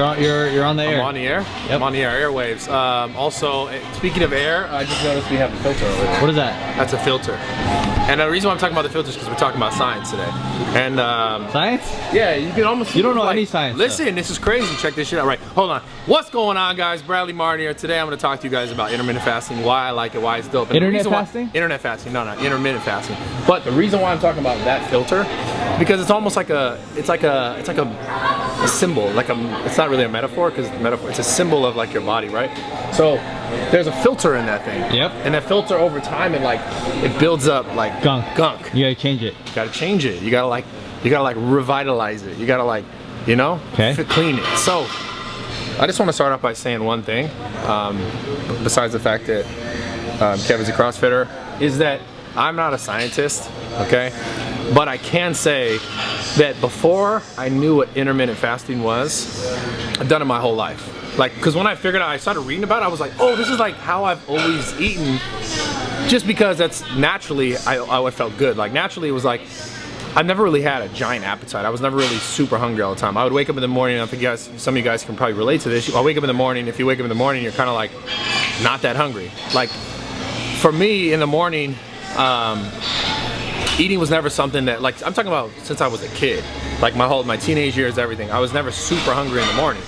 You're on the air. I'm on the air? Yep. I'm on the air, airwaves. Also, speaking of air, I just noticed we have a filter over there. What is that? That's a filter. And the reason why I'm talking about the filter is because we're talking about science today. And science? Yeah, you can almost. You don't know any science. Listen, stuff. This is crazy. Check this shit out. Right, hold on. What's going on, guys? Bradley Martyn here. Today I'm going to talk to you guys about intermittent fasting, why I like it, why it's dope. And internet fasting? Internet fasting. No, intermittent fasting. But the reason why I'm talking about that filter, because it's almost like a symbol. It's not really a metaphor, because it's a symbol of like your body, right? So there's a filter in that thing. Yep. And that filter over time, it builds up like gunk. You gotta change it. You gotta change it. You gotta revitalize it. You gotta clean it. So I just want to start off by saying one thing. Besides the fact that Kevin's a CrossFitter, is that I'm not a scientist, okay? But I can say that before I knew what intermittent fasting was, I've done it my whole life. Because when I figured out, I started reading about it, I was like, oh, this is like how I've always eaten, just because that's naturally, I felt good. Like naturally it was like, I've never really had a giant appetite. I was never really super hungry all the time. I would wake up in the morning, and I think some of you guys can probably relate to this. I wake up in the morning, if you wake up in the morning, you're kind of like, not that hungry. Like, for me in the morning, eating was never something that, like, I'm talking about since I was a kid. Like my teenage years, everything. I was never super hungry in the morning.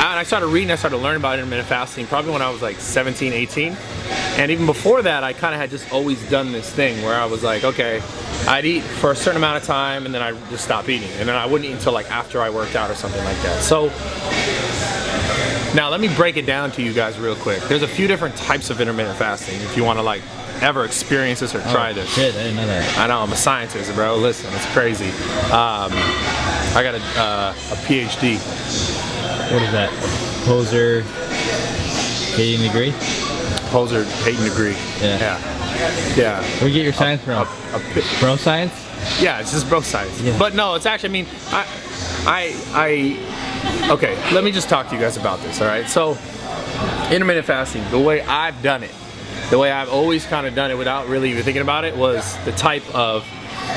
And I started reading, I started learning about intermittent fasting probably when I was like 17, 18. And even before that, I kind of had just always done this thing where I was like, okay, I'd eat for a certain amount of time and then I'd just stop eating. And then I wouldn't eat until like after I worked out or something like that. So now let me break it down to you guys real quick. There's a few different types of intermittent fasting if you want to like ever experience this or try this. Shit, I didn't know that. I know, I'm a scientist, bro. Listen, it's crazy. I got a PhD. What is that? Poser 18 degree? Poser 18 degree. Yeah. Where do you get your science from? Bro science? Yeah, it's just bro science. Yeah. But no, it's actually, okay, let me just talk to you guys about this, all right? So, intermittent fasting, the way I've done it, the way I've always kind of done it without really even thinking about it, was the type of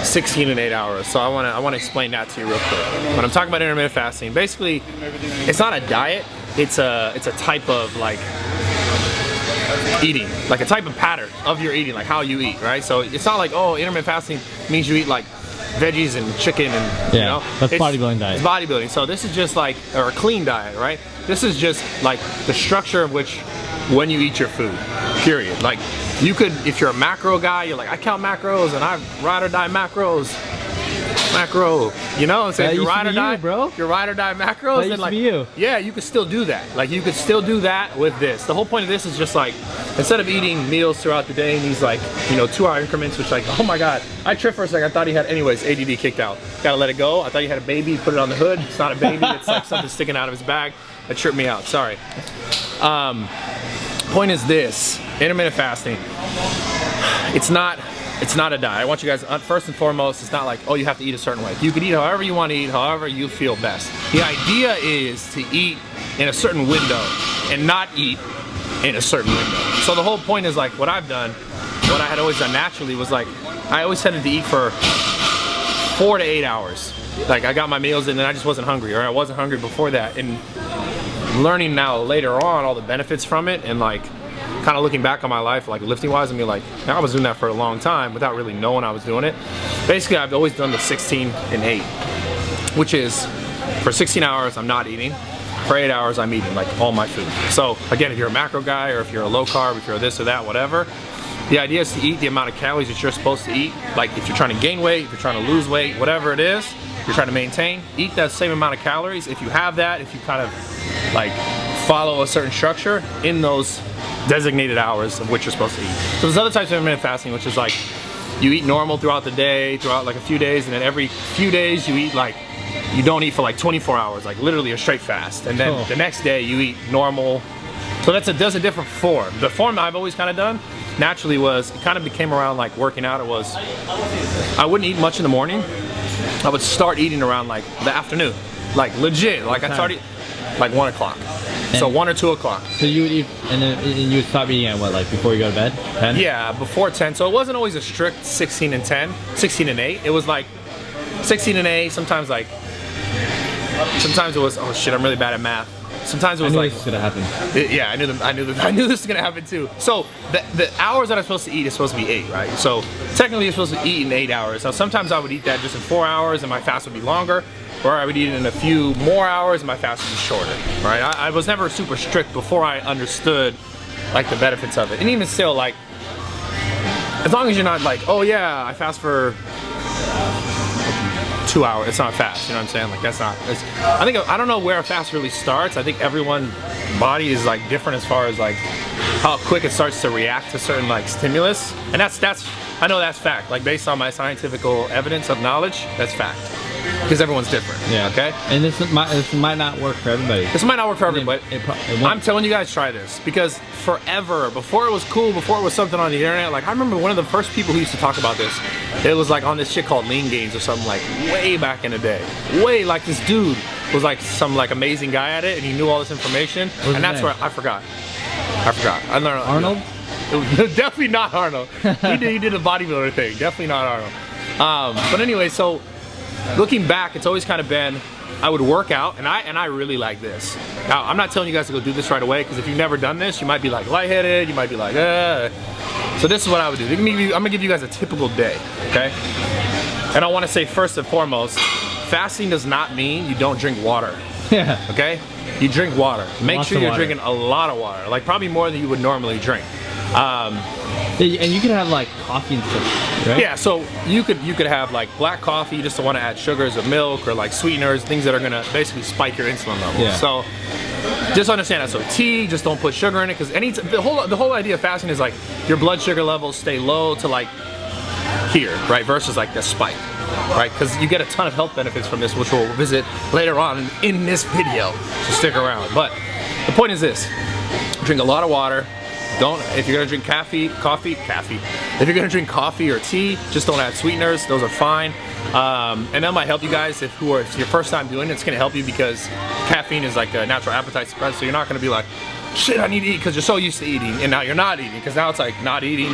16 and 8 hours. So I want to explain that to you real quick. When I'm talking about intermittent fasting, basically, it's not a diet. It's a type of like eating, like a type of pattern of your eating, like how you eat, right? So it's not like, oh, intermittent fasting means you eat like veggies and chicken and, you know. That's bodybuilding diet. It's bodybuilding. So this is just like, or a clean diet, right? This is just like the structure of which when you eat your food, period. Like you could, if you're a macro guy, you're like, I count macros and I ride or die macros. Macro, you know, so if you ride or die, bro. If you ride or die macros, then like, yeah, you could still do that. Like you could still do that with this. The whole point of this is just like, instead of eating meals throughout the day in these like, 2-hour increments, which like, oh my God, I tripped for a second. I thought he had, anyways, ADD kicked out. Gotta let it go. I thought he had a baby, put it on the hood. It's not a baby, it's like something sticking out of his bag. That tripped me out, sorry. Point is this, intermittent fasting, it's not a diet. I want you guys, first and foremost, it's not like, oh, you have to eat a certain way. You can eat however you want to eat, however you feel best. The idea is to eat in a certain window and not eat in a certain window. So the whole point is like, what I've done, what I had always done naturally was like, I always tended to eat for 4 to 8 hours. Like I got my meals in and I just wasn't hungry, or I wasn't hungry before that. And learning now later on all the benefits from it, and like kind of looking back on my life, like lifting wise, and be like, I was doing that for a long time without really knowing I was doing it. Basically, I've always done the 16 and 8, which is for 16 hours I'm not eating, for 8 hours I'm eating like all my food. So again, if you're a macro guy, or if you're a low carb, if you're this or that, whatever, the idea is to eat the amount of calories that you're supposed to eat. Like if you're trying to gain weight, if you're trying to lose weight, whatever it is, you're trying to maintain, eat that same amount of calories. If you have that, if you kind of like follow a certain structure in those designated hours of which you're supposed to eat. So there's other types of intermittent fasting, which is like you eat normal throughout the day, throughout like a few days, and then every few days you eat like, you don't eat for like 24 hours, like literally a straight fast. And then the next day you eat normal. So that's a different form. The form I've always kind of done naturally was, it kind of became around like working out. It was, I wouldn't eat much in the morning. I would start eating around like the afternoon, like legit. Like I started like 1 o'clock. So 1 or 2 o'clock. So you would eat, and then you would stop eating at what, like before you go to bed? 10? Yeah, before 10. So it wasn't always a strict 16 and 10, 16 and 8. It was like 16 and 8, sometimes like Sometimes it was, oh shit, I'm really bad at math. Sometimes it was like, this was gonna happen. yeah, I knew this was gonna happen too. So the hours that I'm supposed to eat is supposed to be 8, right? So technically you're supposed to eat in 8 hours. Now sometimes I would eat that just in 4 hours and my fast would be longer, or I would eat it in a few more hours and my fast would be shorter, right? I was never super strict before I understood like the benefits of it. And even still, like, as long as you're not like, oh yeah, I fast for 2 hours, it's not fast, you know what I'm saying? Like that's not, I don't know where a fast really starts. I think everyone's body is like different as far as like how quick it starts to react to certain like stimulus. And that's I know that's fact. Like based on my scientific evidence of knowledge, that's fact. Because everyone's different. Yeah. Okay. And this might not work for everybody. This might not work for everybody. I'm telling you guys, try this, because forever, before it was cool, before it was something on the internet, like I remember one of the first people who used to talk about this. It was like on this shit called Lean Gains or something, like way back in the day. Way, like this dude was like some like amazing guy at it, and he knew all this information. And that's where I forgot. I learned Arnold. It was definitely not Arnold. He did a bodybuilder thing. Definitely not Arnold. But anyway, so. Looking back, it's always kind of been, I would work out, and I really like this. Now, I'm not telling you guys to go do this right away, because if you've never done this, you might be like lightheaded, you might be like, So this is what I would do. I'm gonna give you guys a typical day, okay? And I wanna say first and foremost, fasting does not mean you don't drink water. Yeah. Okay? You drink water. Make Lots sure of you're water. drinking a lot of water, like probably more than you would normally drink. And you can have like coffee and stuff, right? Yeah, so you could have like black coffee, you just don't want to add sugars or milk or like sweeteners, things that are gonna basically spike your insulin levels. Yeah. So just understand that. So tea, just don't put sugar in it, because the whole idea of fasting is like your blood sugar levels stay low to like here, right? Versus like the spike, right? Because you get a ton of health benefits from this, which we'll visit later on in this video. So stick around. But the point is this: drink a lot of water. If you're gonna drink coffee. If you're gonna drink coffee or tea, just don't add sweeteners. Those are fine. And that might help you guys if it's your first time doing it. It's gonna help you because caffeine is like a natural appetite suppressor. So you're not gonna be like, shit, I need to eat, because you're so used to eating, and now you're not eating, because now it's like not eating.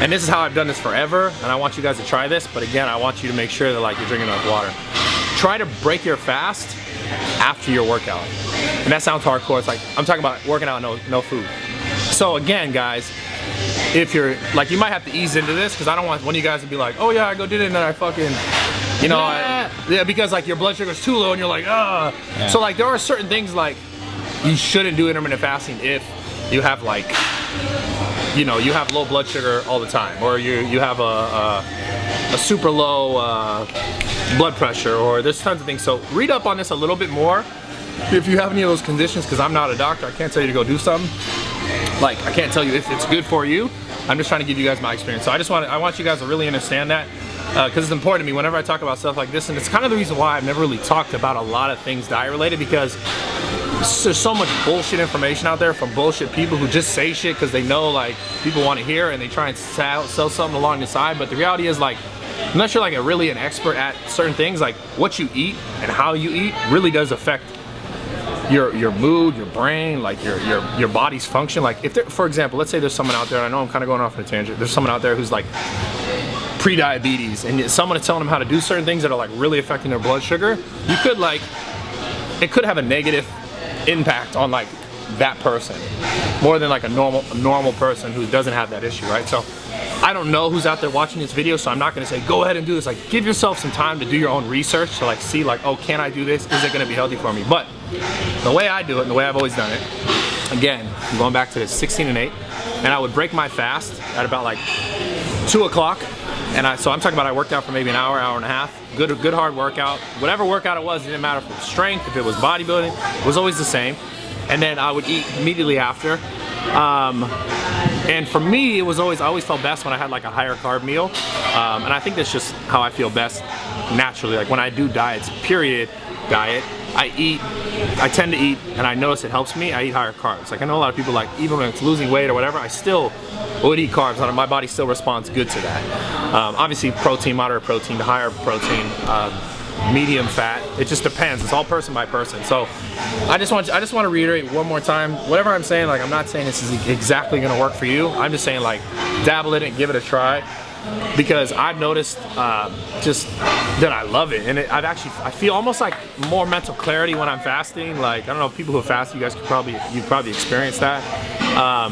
And this is how I've done this forever, and I want you guys to try this. But again, I want you to make sure that like you're drinking enough water. Try to break your fast after your workout. And that sounds hardcore. It's like I'm talking about working out, no food. So again, guys, if you're like, you might have to ease into this, because I don't want one of you guys to be like, oh yeah, I go did it and then I fucking, you know, yeah, because like your blood sugar's too low and you're like, ah. Yeah. So like there are certain things like you shouldn't do intermittent fasting if you have like, you know, you have low blood sugar all the time, or you have a super low blood pressure, or there's tons of things. So read up on this a little bit more if you have any of those conditions, because I'm not a doctor. I can't tell you to go do something. Like, I can't tell you if it's good for you. I'm just trying to give you guys my experience. So I want you guys to really understand that, because it's important to me whenever I talk about stuff like this. And it's kind of the reason why I've never really talked about a lot of things diet related, because there's so much bullshit information out there from bullshit people who just say shit because they know like people want to hear, and they try and sell something along the side. But the reality is, like, unless you're like really an expert at certain things, like what you eat and how you eat really does affect your mood, your brain, like your body's function. Like if there, for example, let's say there's someone out there, and I know I'm kind of going off on a tangent, there's someone out there who's like pre-diabetes, and someone is telling them how to do certain things that are like really affecting their blood sugar. You could like, it could have a negative impact on like that person more than like a normal person who doesn't have that issue, right? So I don't know who's out there watching this video, so I'm not gonna say go ahead and do this. Like, give yourself some time to do your own research to like see like, oh, can I do this? Is it gonna be healthy for me? But the way I do it, and the way I've always done it, again, I'm going back to this 16 and 8, and I would break my fast at about like 2 o'clock. And so I'm talking about I worked out for maybe an hour, hour and a half. Good hard workout. Whatever workout it was, it didn't matter if it was strength, if it was bodybuilding, it was always the same. And then I would eat immediately after. And for me, I always felt best when I had like a higher carb meal. And I think that's just how I feel best naturally. Like when I do diets, period diet, I tend to eat, and I notice it helps me, I eat higher carbs. Like I know a lot of people, like even when it's losing weight or whatever, I still would eat carbs. My body still responds good to that. Obviously protein, moderate protein to higher protein, medium fat, it just depends. It's all person by person. So I just want to reiterate one more time, whatever I'm saying, like I'm not saying this is exactly gonna work for you. I'm just saying like dabble in it and give it a try. because I've noticed just that I love it, and I feel almost like more mental clarity when I'm fasting. Like, I don't know, people who fast, you guys could probably experience that.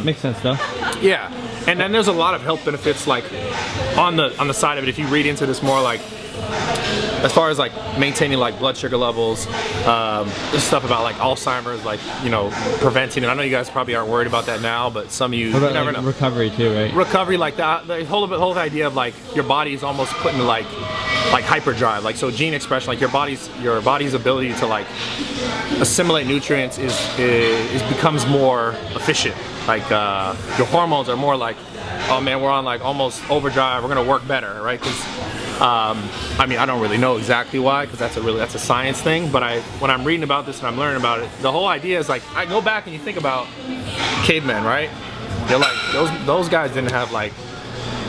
Makes sense though. Yeah, and then there's a lot of health benefits like on the side of it if you read into this more, like as far as like maintaining like blood sugar levels, this stuff about like Alzheimer's, like, you know, preventing it. I know you guys probably aren't worried about that now, but some of you, what about, you never like, know. Recovery too, right? Recovery, like that, the whole idea of like your body is almost put into like hyperdrive, like, so gene expression, like your body's ability to like assimilate nutrients becomes more efficient. Like your hormones are more like, oh man, we're on like almost overdrive, we're gonna work better, right? Because I mean, I don't really know exactly why, because that's a science thing, but when I'm reading about this and I'm learning about it, the whole idea is like, I go back and you think about cavemen, right? They're like, those guys didn't have like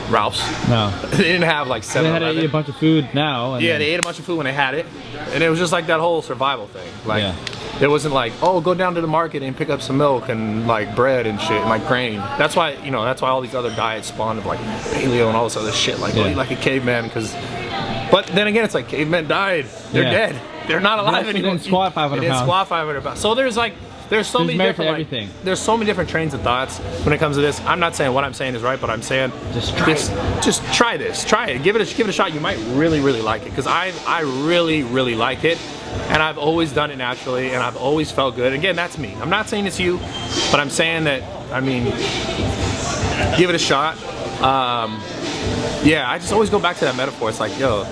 Ralph's. No. They didn't have like 7-Eleven. They had to eat a bunch of food now. Yeah, they ate a bunch of food when they had it, and it was just like that whole survival thing. Like, it wasn't like, oh, go down to the market and pick up some milk and like bread and shit, and like grain. That's why, you know, that's why all these other diets spawned of like paleo and all this other shit. Like, eat like a caveman, because. But then again, it's like cavemen died. They're dead. They're not alive anymore. They didn't squat 500 pounds. They didn't squat 500 pounds. So there's so many different everything. There's so many different trains of thoughts when it comes to this. I'm not saying what I'm saying is right, but I'm saying just try this. Try it. Give it a shot. You might really like it, because I really like it, and I've always done it naturally, and I've always felt good. Again, that's me. I'm not saying it's you, but I'm saying that, I mean, give it a shot. Yeah, I just always go back to that metaphor. It's like, yo,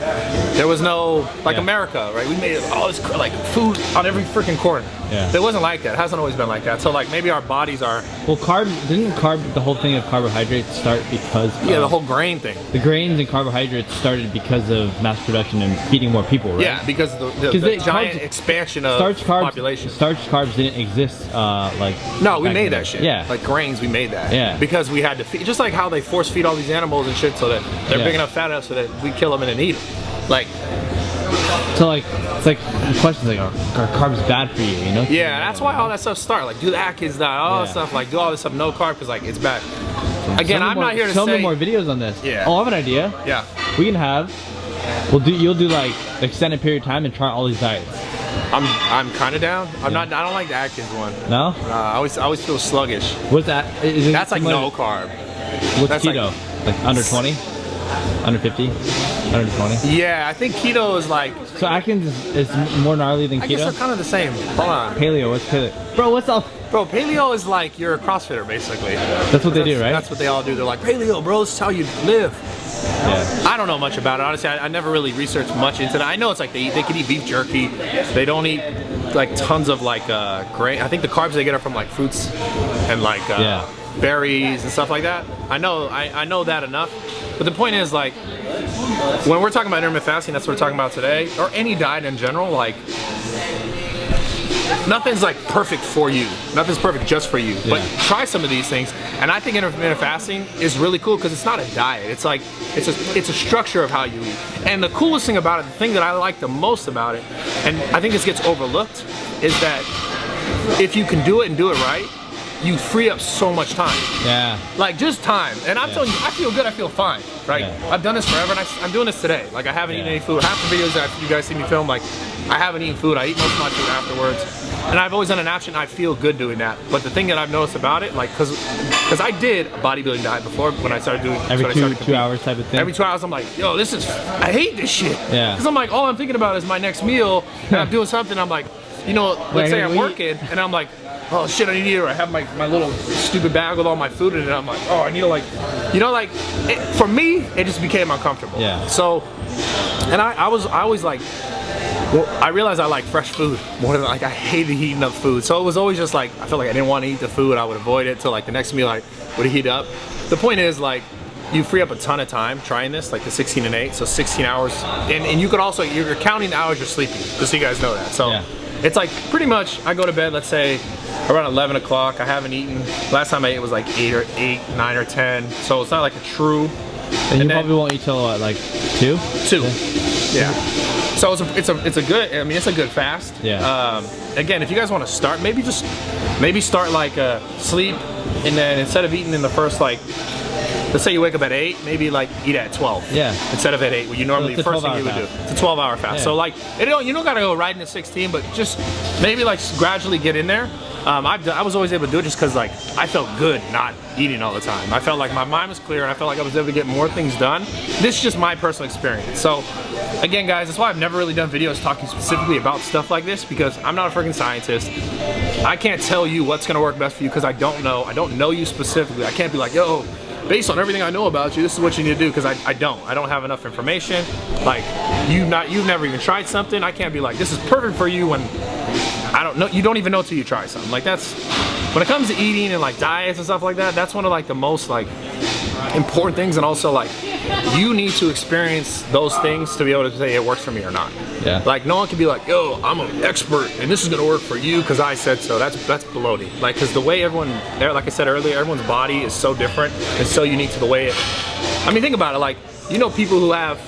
there was no, like, America, right? We made all this like food on every freaking corner. Yeah. It wasn't like that. It hasn't always been like that. So like, maybe our bodies are. Well, the whole thing of carbohydrates start because the whole grain thing. The grains and carbohydrates started because of mass production and feeding more people, right? Yeah, because the giant expansion of population. Starch carbs didn't exist No, we made that shit. Yeah. Like grains, we made that. Yeah. Because we had to feed, just like how they force feed all these animals and shit so that they're big enough, fat enough so that we kill them and then eat them. Like. So like, it's like the question's like, are carbs bad for you? You know? Yeah, that's why all that stuff starts. Like, do the Atkins diet, all that stuff. Like, do all this stuff, no carb, because like it's bad. Again, I'm not here to say. Tell me more videos on this. Yeah. Oh, I have an idea. Yeah. We can have. You'll do like extended period of time and try all these diets. I'm kind of down. I don't like the Atkins one. No. I always feel sluggish. What's that? That's like no carb. What's keto? Like under 20? Under 50? Under 20? Yeah, I think keto is like. So Atkins is more gnarly than keto? I guess they're kind of the same. Hold on. Paleo, what's paleo? Bro, what's up? Bro, paleo is like you're a CrossFitter, basically. That's what they do, right? That's what they all do. They're like, paleo, bro, this is how you live. Yeah. I don't know much about it. Honestly, I never really researched much into that. I know it's like they can eat beef jerky. They don't eat like tons of like grain. I think the carbs they get are from like fruits and like berries and stuff like that. I know that enough. But the point is, like, when we're talking about intermittent fasting, that's what we're talking about today, or any diet in general, like, nothing's like perfect for you. Nothing's perfect just for you. Yeah. But try some of these things, and I think intermittent fasting is really cool because it's not a diet. It's like it's a structure of how you eat. And the coolest thing about it, the thing that I like the most about it, and I think this gets overlooked, is that if you can do it and do it right, you free up so much time. Yeah. Like just time. And I'm telling you, I feel good, I feel fine. Right? Yeah. I've done this forever and I'm doing this today. Like I haven't eaten any food. Half the videos that you guys see me film, like I haven't eaten food. I eat most of my food afterwards. And I've always done an option, I feel good doing that. But the thing that I've noticed about it, like cause I did a bodybuilding diet before when I started doing every two hours type of thing. Every 2 hours I'm like, yo, I hate this shit. Yeah. Cause I'm like, all I'm thinking about is my next meal and I'm doing something, I'm like, you know, let's say I'm working and I'm like, oh shit, I need to eat, or I have my little stupid bag with all my food in it. I'm like, oh, I need to like, you know, like, for me, it just became uncomfortable. Yeah. So, and I always like, well, I realized I like fresh food more than like I hated heating up food. So it was always just like, I felt like I didn't want to eat the food. I would avoid it till like the next meal I would heat up. The point is like, you free up a ton of time trying this, like the 16 and 8, so 16 hours. And you could also, you're counting the hours you're sleeping, just so you guys know that. So. Yeah. It's like pretty much I go to bed, let's say around 11 o'clock. I haven't eaten. Last time I ate was like 8, 9 or 10. So it's not like a true. And you probably won't eat till what, like 2? 2. Yeah. So it's a good. I mean, it's a good fast. Yeah. Again, if you guys want to start, maybe start like sleep, and then instead of eating in the first like let's say you wake up at 8, maybe like eat at 12. Yeah. Instead of at 8, what you normally, So it's a first thing you would 12-hour do. fast. It's a 12-hour fast. Yeah. So like, you don't gotta go right into 16, but just maybe like gradually get in there. I was always able to do it just because like I felt good not eating all the time. I felt like my mind was clear and I felt like I was able to get more things done. This is just my personal experience. So again, guys, that's why I've never really done videos talking specifically about stuff like this, because I'm not a freaking scientist. I can't tell you what's gonna work best for you because I don't know. I don't know you specifically. I can't be like, yo, based on everything I know about you, this is what you need to do, because I don't have enough information. Like you've never even tried something. I can't be like, this is perfect for you when I don't know. You don't even know till you try something. Like that's, when it comes to eating and like diets and stuff like that, that's one of like the most like important things. And also like you need to experience those things to be able to say it works for me or not. Yeah. Like no one can be like, yo, I'm an expert and this is gonna work for you because I said so. That's baloney. Like, because the way everyone, like I said earlier, everyone's body is so different and so unique to the way it, I mean, think about it. Like, you know, people who have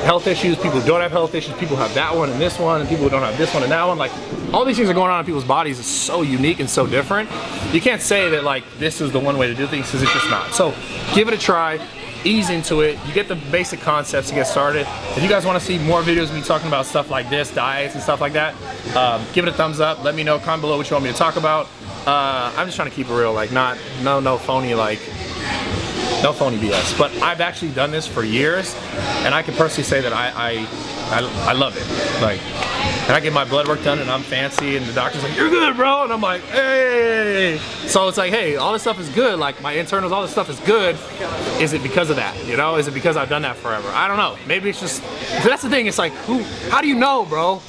health issues, people who don't have health issues, people who have that one and this one, and people who don't have this one and that one. Like, all these things are going on in people's bodies is so unique and so different. You can't say that like this is the one way to do things, because it's just not. So give it a try, ease into it. You get the basic concepts to get started. If you guys want to see more videos of me talking about stuff like this, diets and stuff like that, give it a thumbs up. Let me know, comment below what you want me to talk about. I'm just trying to keep it real, like no phony, like no phony BS. But I've actually done this for years, and I can personally say that I love it. Like, and I get my blood work done and I'm fancy and the doctor's like, you're good, bro. And I'm like, hey. So it's like, hey, all this stuff is good. Like my internals, all this stuff is good. Is it because of that? You know, is it because I've done that forever? I don't know. Maybe it's just, that's the thing. It's like, how do you know, bro?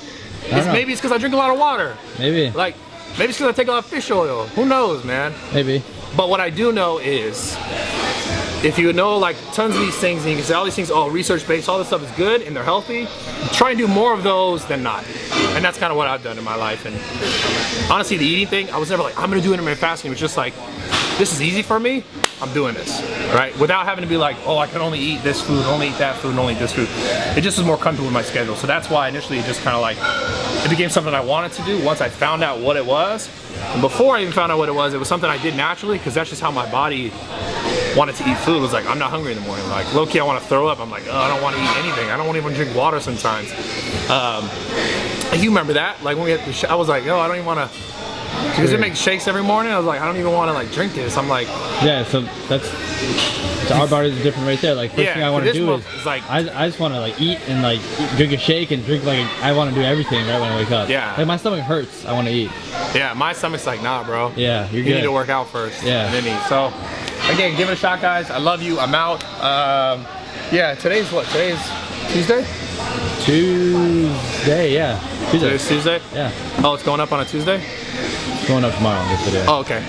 Maybe it's because I drink a lot of water. Maybe. Like, maybe it's because I take a lot of fish oil. Who knows, man? Maybe. But what I do know is, if you know like tons of these things and you can say all these things, oh, research-based, all this stuff is good and they're healthy, try and do more of those than not. And that's kind of what I've done in my life. And honestly, the eating thing, I was never like, I'm gonna do intermittent fasting. It was just like, this is easy for me, I'm doing this, right? Without having to be like, oh, I can only eat this food, only eat that food, and only eat this food. It just was more comfortable with my schedule. So that's why initially it just kind of like, it became something I wanted to do once I found out what it was. And before I even found out what it was something I did naturally, because that's just how my body wanted to eat food. It was like, I'm not hungry in the morning. Like, low-key, I want to throw up. I'm like, oh, I don't want to eat anything. I don't even drink water sometimes. You remember that? Like, when we had the I was like, oh, I don't even want to, because it makes shakes every morning. I was like, I don't even want to like drink this. I'm like, yeah, so our bodies are different right there. Like, first thing I want to do is like, I just want to like eat and like drink a shake and drink like, I want to do everything right when I wake up. Yeah. Like my stomach hurts, I want to eat. Yeah, my stomach's like, nah, bro. Yeah, you're good. You need to work out first. Yeah. And then eat. So, again, give it a shot, guys. I love you. I'm out. Yeah, today's what? Today's Tuesday? Tuesday, yeah. Tuesday. Today's Tuesday? Yeah. Oh, it's going up on a Tuesday? It's going up tomorrow on this video. Oh, okay.